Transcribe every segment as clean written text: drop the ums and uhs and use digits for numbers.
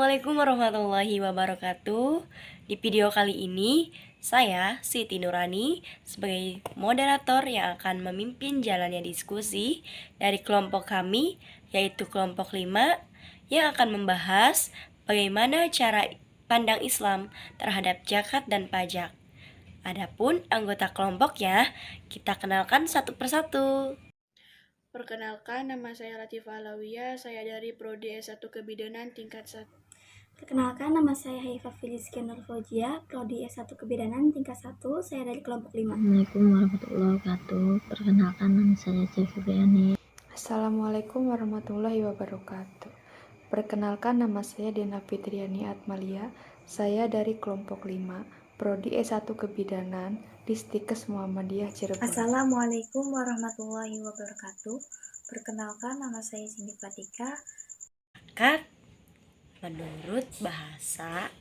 Assalamualaikum warahmatullahi wabarakatuh. Di video kali ini, saya Siti Nurani sebagai moderator yang akan memimpin jalannya diskusi dari kelompok kami, yaitu kelompok 5, yang akan membahas bagaimana cara pandang Islam terhadap zakat dan pajak. Adapun anggota kelompoknya, kita kenalkan satu persatu. Perkenalkan, nama saya Latifah Alawiyah, saya dari Prodi S1 Kebidanan tingkat 1. Perkenalkan, nama saya Haifah Filizkia Nurfojia, Prodi S1 Kebidanan tingkat 1, saya dari kelompok 5. Assalamualaikum warahmatullahi wabarakatuh. Perkenalkan, nama saya Cefibriani. Assalamualaikum warahmatullahi wabarakatuh. Perkenalkan, nama saya Dena Fitriani Atmalia, saya dari kelompok 5, Prodi S1 Kebidanan, Distikes Muhammadiyah Cirebon. Assalamualaikum warahmatullahi wabarakatuh. Perkenalkan, nama saya Cindy Fatika. Zakat menurut bahasa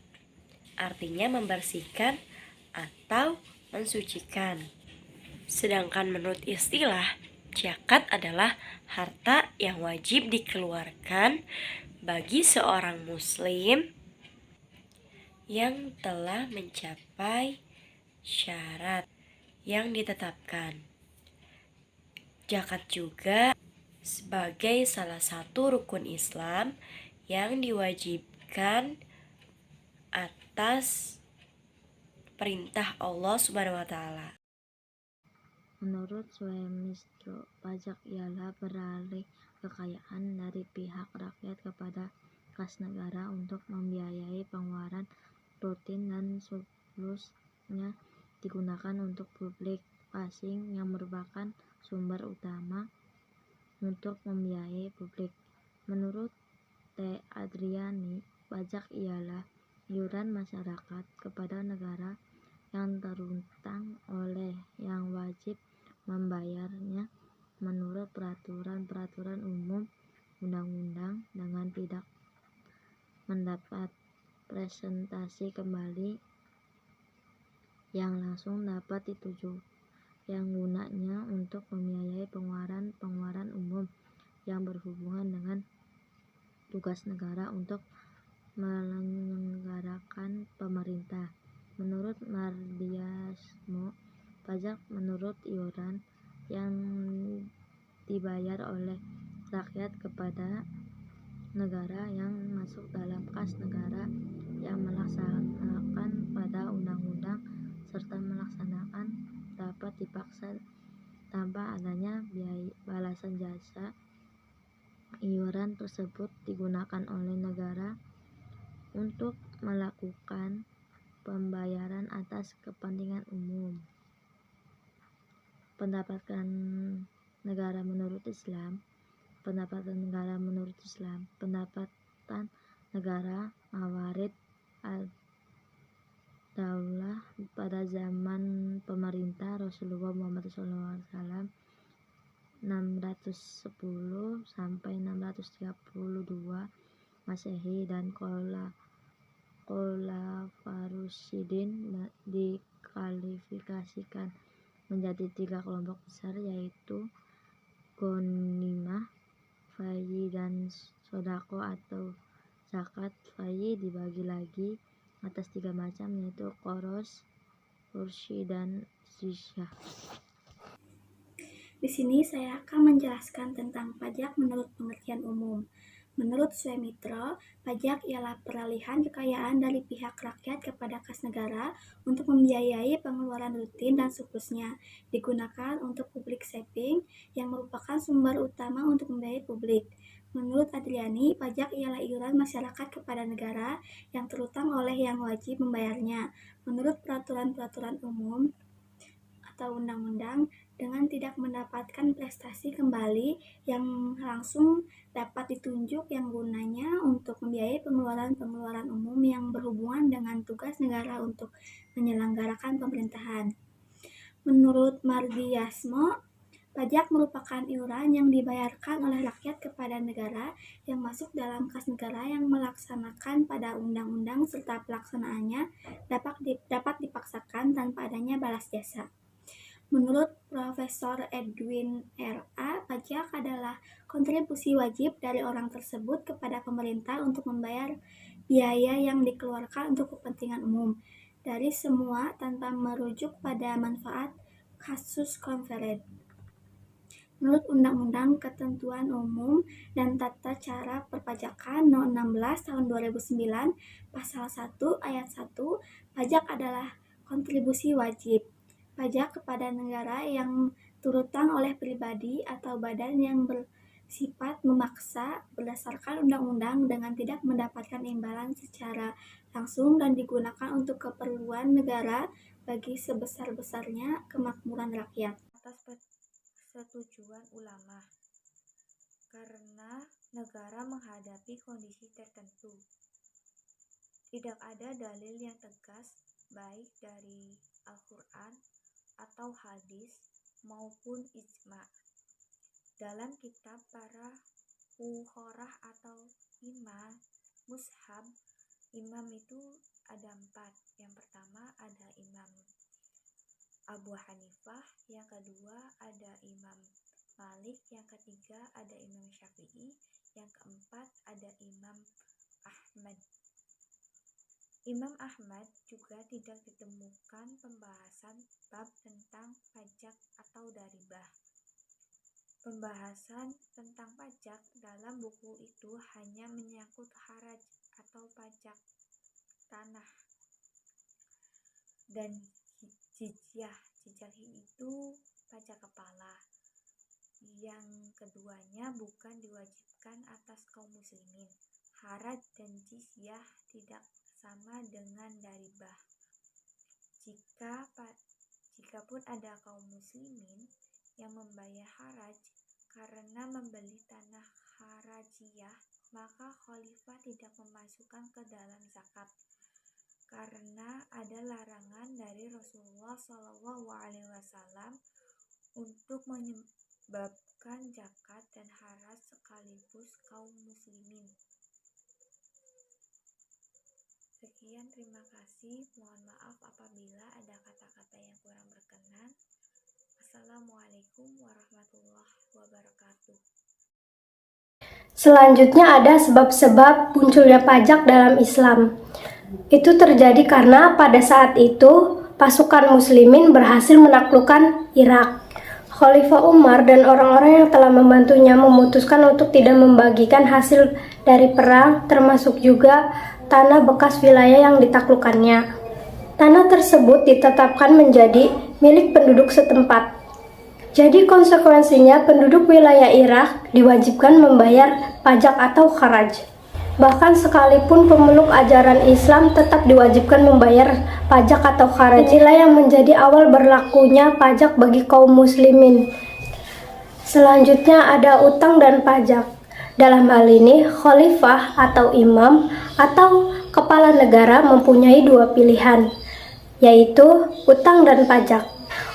artinya membersihkan atau mensucikan. Sedangkan menurut istilah, zakat adalah harta yang wajib dikeluarkan bagi seorang muslim yang telah mencapai syarat yang ditetapkan. Zakat juga sebagai salah satu rukun Islam yang diwajibkan atas perintah Allah Subhanahu wa taala. Menurut Suemistro, pajak ialah beralih kekayaan dari pihak rakyat kepada kas negara untuk membiayai pengeluaran rutin dan surplusnya digunakan untuk publik asing yang merupakan sumber utama untuk membiayai publik. Menurut T. Adriani, pajak ialah iuran masyarakat kepada negara yang terutang oleh yang wajib membayarnya menurut peraturan-peraturan umum undang-undang dengan tidak mendapat presentasi kembali yang langsung dapat dituju, yang gunanya untuk membiayai pengeluaran umum yang berhubungan dengan tugas negara untuk menyelenggarakan pemerintah. Menurut Mardiasmo, pajak menurut iuran yang dibayar oleh rakyat kepada negara yang masuk dalam kas negara yang melaksanakan pada undang-undang serta melaksanakan dapat dipaksa tanpa adanya biaya balasan jasa. Iuran tersebut digunakan oleh negara untuk melakukan pembayaran atas kepentingan umum. Pendapatan negara menurut Islam. Pendapatan negara Mawarid ad-Daulah pada zaman pemerintah Rasulullah Muhammad SAW 610 sampai 632 Masehi dan Khulafaur-Rasyidin dikualifikasikan menjadi 3 kelompok besar, yaitu ghanimah, fai'ah, dan sodako atau zakat. Fai'ah dibagi lagi atas 3 macam, yaitu qoros, urshi, dan zisyah. Di sini saya akan menjelaskan tentang pajak menurut pengertian umum. Menurut Suemistro, pajak ialah peralihan kekayaan dari pihak rakyat kepada kas negara untuk membiayai pengeluaran rutin dan surplusnya, digunakan untuk public saving yang merupakan sumber utama untuk membiayai publik. Menurut Adriani, pajak ialah iuran masyarakat kepada negara yang terutang oleh yang wajib membayarnya menurut peraturan-peraturan umum atau undang-undang dengan tidak mendapatkan prestasi kembali yang langsung dapat ditunjuk, yang gunanya untuk membiayai pengeluaran umum yang berhubungan dengan tugas negara untuk menyelenggarakan pemerintahan. Menurut Mardiasmo, pajak merupakan iuran yang dibayarkan oleh rakyat kepada negara yang masuk dalam kas negara yang melaksanakan pada undang-undang serta pelaksanaannya dapat dipaksakan tanpa adanya balas jasa. Menurut Profesor Edwin R.A., pajak adalah kontribusi wajib dari orang tersebut kepada pemerintah untuk membayar biaya yang dikeluarkan untuk kepentingan umum dari semua tanpa merujuk pada manfaat kasus konferen. Menurut Undang-Undang Ketentuan Umum dan Tata Cara Perpajakan No. 16 Tahun 2009, Pasal 1 Ayat 1, pajak adalah kontribusi wajib pajak kepada negara yang terutang oleh pribadi atau badan yang bersifat memaksa berdasarkan undang-undang dengan tidak mendapatkan imbalan secara langsung dan digunakan untuk keperluan negara bagi sebesar-besarnya kemakmuran rakyat. Atas persetujuan ulama, karena negara menghadapi kondisi tertentu. Tidak ada dalil yang tegas baik dari Al-Quran atau hadis maupun ijma. Dalam kitab para fuqaha atau imam, mushaf, imam itu ada 4. Yang pertama ada Imam Abu Hanifah, yang kedua ada Imam Malik, yang ketiga ada Imam Syafi'i, yang keempat ada Imam Ahmad. Imam Ahmad juga tidak ditemukan pembahasan bab tentang pajak atau daribah. Pembahasan tentang pajak dalam buku itu hanya menyangkut haraj atau pajak tanah dan jizyah. Jizyah itu pajak kepala. Yang keduanya bukan diwajibkan atas kaum muslimin. Haraj dan jizyah tidak sama dengan daribah. Jikapun ada kaum muslimin yang membayar haraj karena membeli tanah harajiyah, maka khalifah tidak memasukkan ke dalam zakat, karena ada larangan dari Rasulullah SAW untuk menyebabkan zakat dan haraj sekaligus kaum muslimin. Sekian, terima kasih. Mohon maaf apabila ada kata-kata yang kurang berkenan. Assalamualaikum warahmatullahi wabarakatuh. Selanjutnya ada sebab-sebab munculnya pajak dalam Islam. Itu terjadi karena pada saat itu pasukan muslimin berhasil menaklukkan Irak. Khalifah Umar dan orang-orang yang telah membantunya memutuskan untuk tidak membagikan hasil dari perang, termasuk juga tanah bekas wilayah yang ditaklukkannya. Tanah tersebut ditetapkan menjadi milik penduduk setempat. Jadi konsekuensinya penduduk wilayah Irak diwajibkan membayar pajak atau kharaj. Bahkan sekalipun pemeluk ajaran Islam tetap diwajibkan membayar pajak atau kharaj. Inilah yang menjadi awal berlakunya pajak bagi kaum muslimin. Selanjutnya ada utang dan pajak. Dalam hal ini, khalifah atau imam atau kepala negara mempunyai 2 pilihan, yaitu utang dan pajak.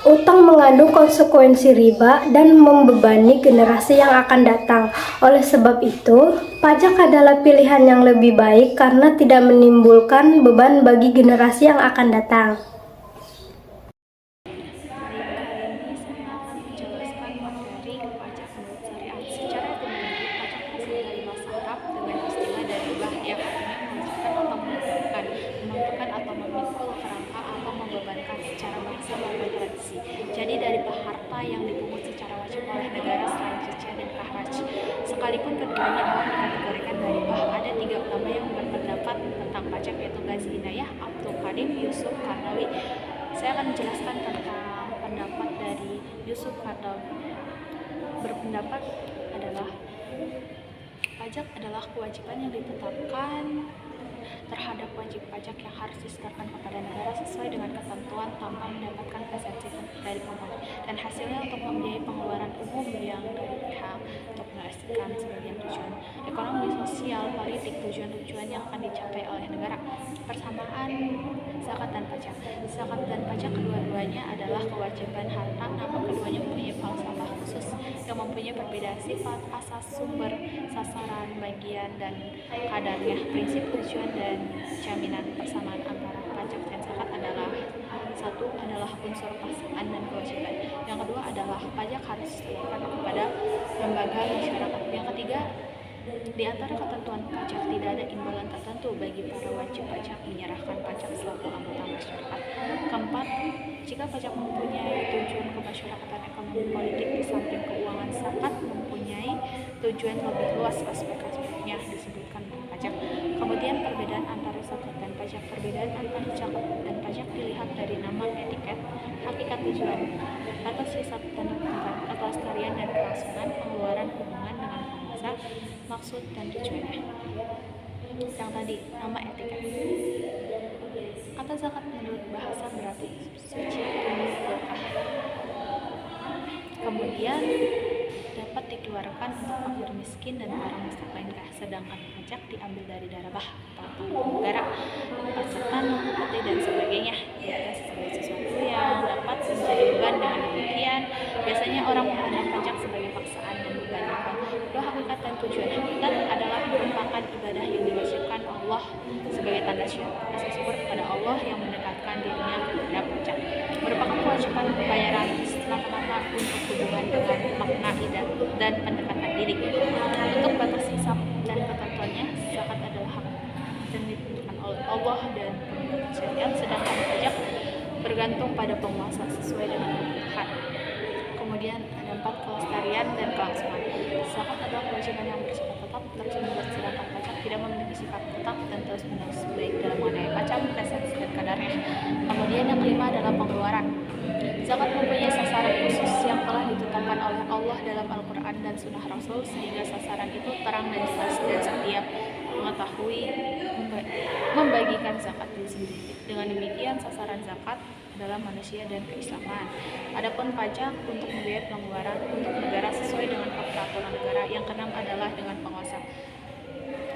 Utang mengandung konsekuensi riba dan membebani generasi yang akan datang. Oleh sebab itu, pajak adalah pilihan yang lebih baik karena tidak menimbulkan beban bagi generasi yang akan datang. Jadi dari harta yang dipungut secara wajib oleh negara selain jizyah dan kharaj. Sekalipun keduanya awal dikategorikan daribah, ada 3 ulama yang berpendapat tentang pajak, yaitu Ghazi Inayah, Abdul Qadim, Yusuf Karnawi. Saya akan menjelaskan tentang pendapat dari Yusuf Karnawi. Berpendapat adalah pajak adalah kewajiban yang ditetapkan terhadap wajib pajak yang harus disetorkan kepada negara sesuai dengan ketentuan tanpa mendapatkan presensi dari pemohon, dan hasilnya untuk membiayai pengeluaran umum yang dari pihak untuk merealisasikan sebagian tujuan ekonomi, sosial, politik, tujuan-tujuan yang akan dicapai oleh negara. Persamaan zakat dan pajak. Zakat dan pajak kedua-duanya adalah kewajiban harta, namun keduanya mempunyai falsafah khusus yang mempunyai perbedaan sifat, asas, sumber, sasaran, bagian, dan kadarnya. Prinsip, tujuan, dan jaminan persamaan antara pajak dan zakat adalah: satu adalah unsur paksaan dan kewajiban, yang kedua adalah pajak harus dilakukan kepada lembaga masyarakat, yang ketiga Di antara ketentuan pajak tidak ada imbalan tertentu bagi para wajib pajak menyerahkan pajak selaku anggota masyarakat. Keempat, jika pajak mempunyai tujuan kemasyarakatan ekonomi politik di samping keuangan, zakat mempunyai tujuan lebih luas, aspek-aspeknya disebutkan dalam pajak. Kemudian perbedaan antara zakat dan pajak. Perbedaan antara zakat dan pajak dilihat dari nama, etiket, hakikat tujuan, batas hisab dan kelestarian dan kelangsungan, pengeluaran, hubungan dengan penguasa, maksud dan tujuannya. Yang tadi, nama, etiket. Kata zakat menurut bahasa berarti suci, tunduk, berkah. Kemudian dapat dikeluarkan untuk fakir miskin dan orang miskin, sedangkan pajak diambil dari darabah atau negara, pajak tanah, upeti dan sebagainya, yaitu sebagai sesuatu yang dapat menjadi beban. Dengan demikian, biasanya orang memandang pajak sebagai paksaan dan beban. Dua, hakikat dan tujuan. Hakikat adalah merupakan ibadah yang diwajibkan Allah sebagai tanda rasa syukur kepada Allah yang mendekatkan dirinya kepada pajak. Merupakan kewajiban pembayaran semata-mata untuk hubungan dengan makna dan pendekatan diri. Untuk batas hisab dan ketentuannya, zakat adalah hak dan ditentukan oleh Allah dan pembuat syariat, sedangkan pajak bergantung pada penguasa sesuai dengan kebutuhan. Kemudian ada 4, kelestarian dan kelangsungan. Zakat adalah kewajiban yang bersifat tetap terus-menerus, sedangkan pajak tidak memiliki sifat tetap dan terus-menerus, baik dalam mengenai macam, presensi dan kadarnya. Kemudian yang kelima adalah pengeluaran. Zakat mempunyai sasaran khusus yang telah ditetapkan oleh Allah dalam Al-Quran dan Sunnah Rasul, sehingga sasaran itu terang dan jelas dan setiap mengetahui membagikan zakat itu sendiri. Dengan demikian, sasaran zakat adalah manusia dan keislaman. Adapun pajak untuk membayar pengeluaran untuk negara sesuai dengan peraturan negara. Yang keenam adalah dengan penguasa.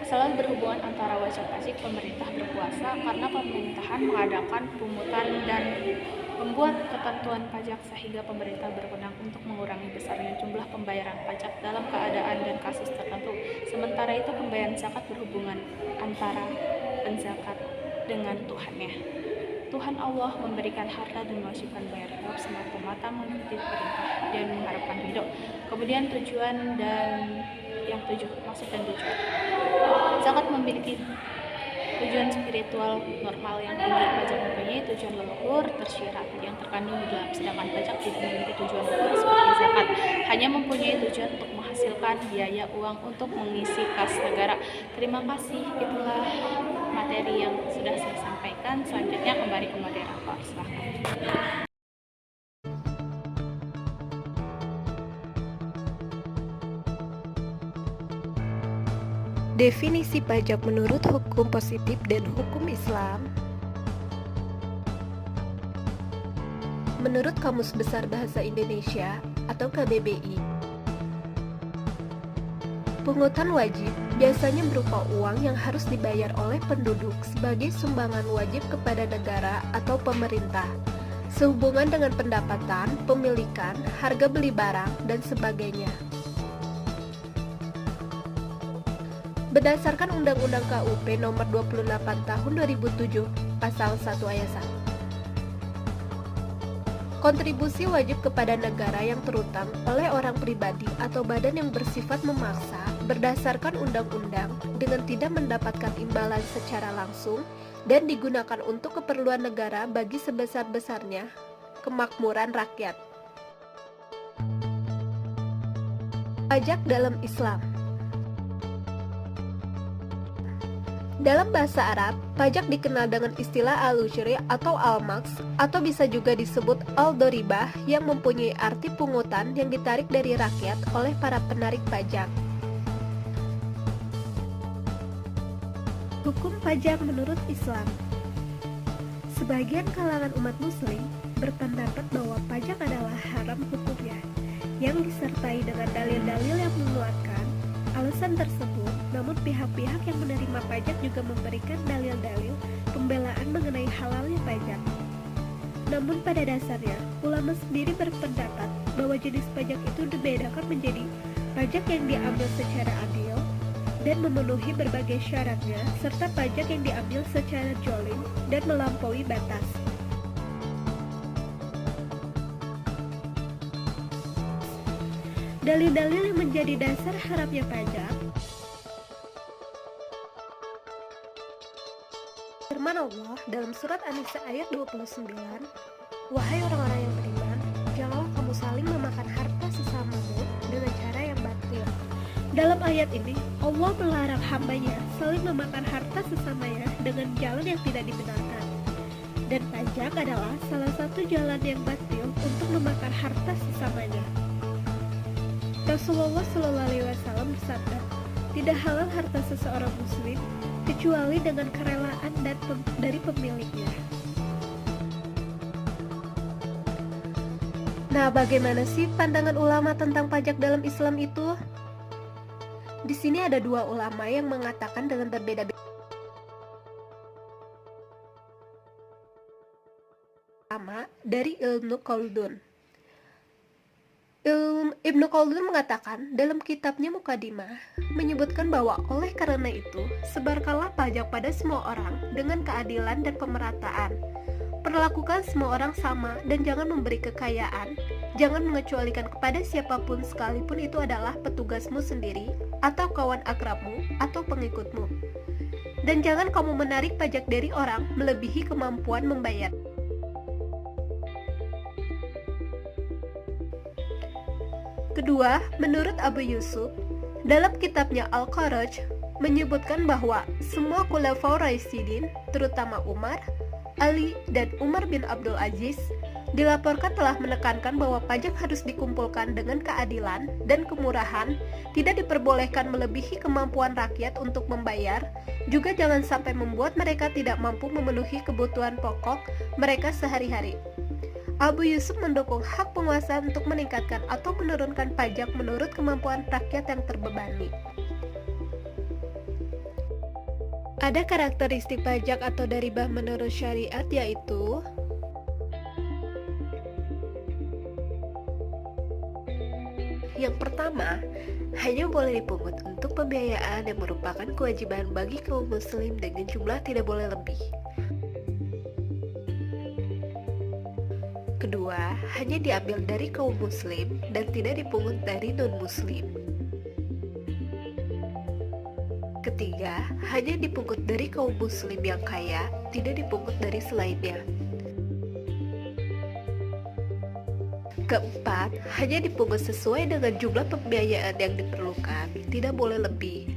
Selalu berhubungan antara wajib pajak pemerintah berkuasa, karena pemerintahan mengadakan pungutan dan membuat ketentuan pajak, sehingga pemerintah berwenang untuk mengurangi besarnya jumlah pembayaran pajak dalam keadaan dan kasus tertentu. Sementara itu, pembayaran zakat berhubungan antara penzakat dengan Tuhannya. Tuhan Allah memberikan harta dan mewajibkan bayar hidup semata-mata mengikuti perintah dan mengharapkan hidup. Kemudian tujuan dan yang 7, maksud dan tujuan. Zakat memiliki tujuan spiritual normal yang tinggi. Pajak mempunyai tujuan leluhur tersirat yang terkandung di dalam, sedangkan pajak tidak memiliki tujuan leluhur seperti zakat, hanya mempunyai tujuan untuk menghasilkan biaya uang untuk mengisi kas negara. Terima kasih, itulah materi yang sudah saya sampaikan. Selanjutnya kembali ke moderator, silahkan. Definisi pajak menurut hukum positif dan hukum Islam. Menurut Kamus Besar Bahasa Indonesia atau KBBI, pungutan wajib biasanya berupa uang yang harus dibayar oleh penduduk sebagai sumbangan wajib kepada negara atau pemerintah, sehubungan dengan pendapatan, pemilikan, harga beli barang, dan sebagainya. Berdasarkan Undang-Undang KUP Nomor 28 Tahun 2007, Pasal 1 Ayat 1. Kontribusi wajib kepada negara yang terutang oleh orang pribadi atau badan yang bersifat memaksa berdasarkan undang-undang dengan tidak mendapatkan imbalan secara langsung dan digunakan untuk keperluan negara bagi sebesar-besarnya kemakmuran rakyat. Pajak dalam Islam. Dalam bahasa Arab, pajak dikenal dengan istilah al-usyri atau al-maks, atau bisa juga disebut al-doribah, yang mempunyai arti pungutan yang ditarik dari rakyat oleh para penarik pajak. Hukum pajak menurut Islam. Sebagian kalangan umat muslim berpendapat bahwa pajak adalah haram hukumnya, yang disertai dengan dalil-dalil yang menguatkan alasan tersebut. Namun pihak-pihak yang menerima pajak juga memberikan dalil-dalil pembelaan mengenai halalnya pajak. Namun pada dasarnya, ulama sendiri berpendapat bahwa jenis pajak itu dibedakan menjadi pajak yang diambil secara adil dan memenuhi berbagai syaratnya, serta pajak yang diambil secara jolim dan melampaui batas. Dalil-dalil yang menjadi dasar haramnya pajak. dalam surat An-Nisa ayat 29, "Wahai orang-orang yang beriman, janganlah kamu saling memakan harta sesamamu dengan cara yang batil." Dalam ayat ini, Allah melarang hambanya saling memakan harta sesamanya dengan jalan yang tidak dibenarkan. Dan pajak adalah salah satu jalan yang batil untuk memakan harta sesamanya. Rasulullah SAW bersabda, "Tidak halal harta seseorang muslim kecuali dengan kerelaan dari pemiliknya." Nah, bagaimana sih pandangan ulama tentang pajak dalam Islam itu? Di sini ada dua ulama yang mengatakan dengan berbeda-beda. Pertama, dari Ibnu Khaldun. Ibnu Khaldun mengatakan dalam kitabnya Muqaddimah menyebutkan bahwa oleh karena itu sebarkanlah pajak pada semua orang dengan keadilan dan pemerataan. Perlakukan semua orang sama dan jangan memberi kekayaan. Jangan mengecualikan kepada siapapun sekalipun itu adalah petugasmu sendiri atau kawan akrabmu atau pengikutmu. Dan jangan kamu menarik pajak dari orang melebihi kemampuan membayar. Kedua, menurut Abu Yusuf, dalam kitabnya Al-Kharaj menyebutkan bahwa semua khulafaur rasyidin, terutama Umar, Ali, dan Umar bin Abdul Aziz, dilaporkan telah menekankan bahwa pajak harus dikumpulkan dengan keadilan dan kemurahan, tidak diperbolehkan melebihi kemampuan rakyat untuk membayar, juga jangan sampai membuat mereka tidak mampu memenuhi kebutuhan pokok mereka sehari-hari. Abu Yusuf mendukung hak penguasa untuk meningkatkan atau menurunkan pajak menurut kemampuan rakyat yang terbebani. Ada karakteristik pajak atau daribah menurut syariat, yaitu yang pertama, hanya boleh dipungut untuk pembiayaan yang merupakan kewajiban bagi kaum muslim dengan jumlah tidak boleh lebih. Kedua, hanya diambil dari kaum muslim dan tidak dipungut dari non-muslim. Ketiga, hanya dipungut dari kaum muslim yang kaya, tidak dipungut dari selainnya. Keempat, hanya dipungut sesuai dengan jumlah pembiayaan yang diperlukan, tidak boleh lebih.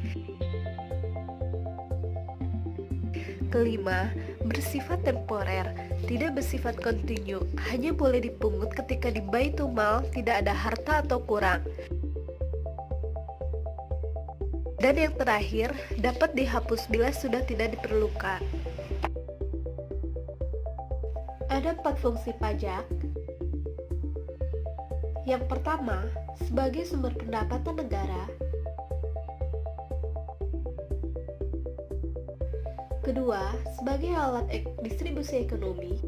Kelima, bersifat temporer, tidak bersifat kontinu, hanya boleh dipungut ketika di Baitul Mal tidak ada harta atau kurang. Dan yang terakhir, dapat dihapus bila sudah tidak diperlukan. Ada 4 fungsi pajak. Yang pertama, sebagai sumber pendapatan negara. Kedua, sebagai alat distribusi ekonomi.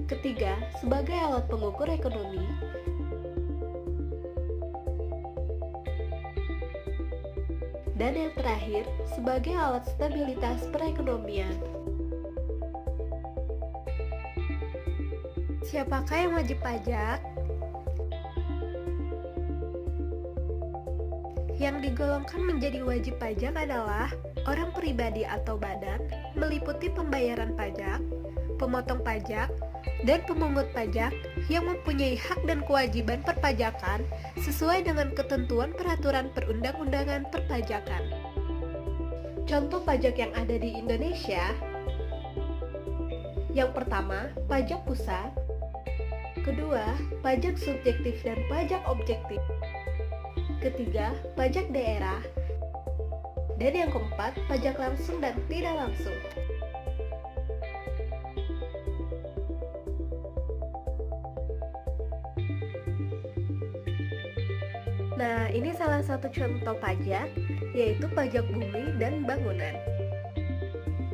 Ketiga, sebagai alat pengukur ekonomi. Dan yang terakhir, sebagai alat stabilitas perekonomian. Siapakah yang wajib pajak? Yang digolongkan menjadi wajib pajak adalah orang pribadi atau badan, meliputi pembayaran pajak, pemotong pajak, dan pemungut pajak yang mempunyai hak dan kewajiban perpajakan sesuai dengan ketentuan peraturan perundang-undangan perpajakan. Contoh pajak yang ada di Indonesia. Yang pertama, pajak pusat. Kedua, pajak subjektif dan pajak objektif. Ketiga, pajak daerah. Dan yang keempat, pajak langsung dan tidak langsung. Nah, ini salah satu contoh pajak, yaitu pajak bumi dan bangunan.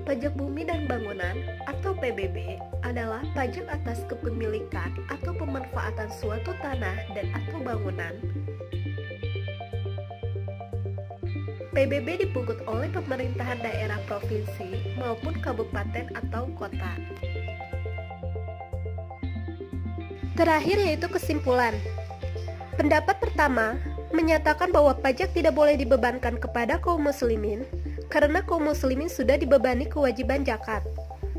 Pajak bumi dan bangunan atau PBB adalah pajak atas kepemilikan atau pemanfaatan suatu tanah dan atau bangunan. PBB dipungut oleh pemerintahan daerah provinsi maupun kabupaten atau kota. Terakhir yaitu kesimpulan. Pendapat pertama menyatakan bahwa pajak tidak boleh dibebankan kepada kaum muslimin karena kaum muslimin sudah dibebani kewajiban zakat.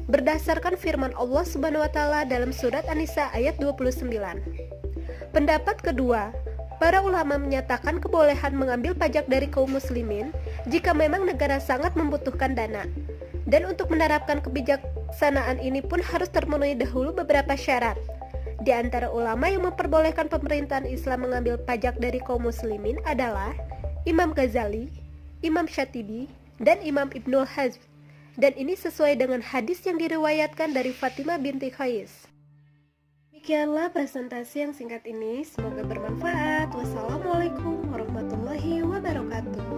Berdasarkan firman Allah Subhanahu wa taala dalam surat An-Nisa ayat 29. Pendapat kedua, para ulama menyatakan kebolehan mengambil pajak dari kaum muslimin jika memang negara sangat membutuhkan dana. Dan untuk menerapkan kebijaksanaan ini pun harus terpenuhi dahulu beberapa syarat. Di antara ulama yang memperbolehkan pemerintahan Islam mengambil pajak dari kaum muslimin adalah Imam Ghazali, Imam Syatibi, dan Imam Ibnul Hazm. Dan ini sesuai dengan hadis yang diriwayatkan dari Fatimah binti Qais. Demikianlah presentasi yang singkat ini, semoga bermanfaat. Wassalamualaikum warahmatullahi wabarakatuh.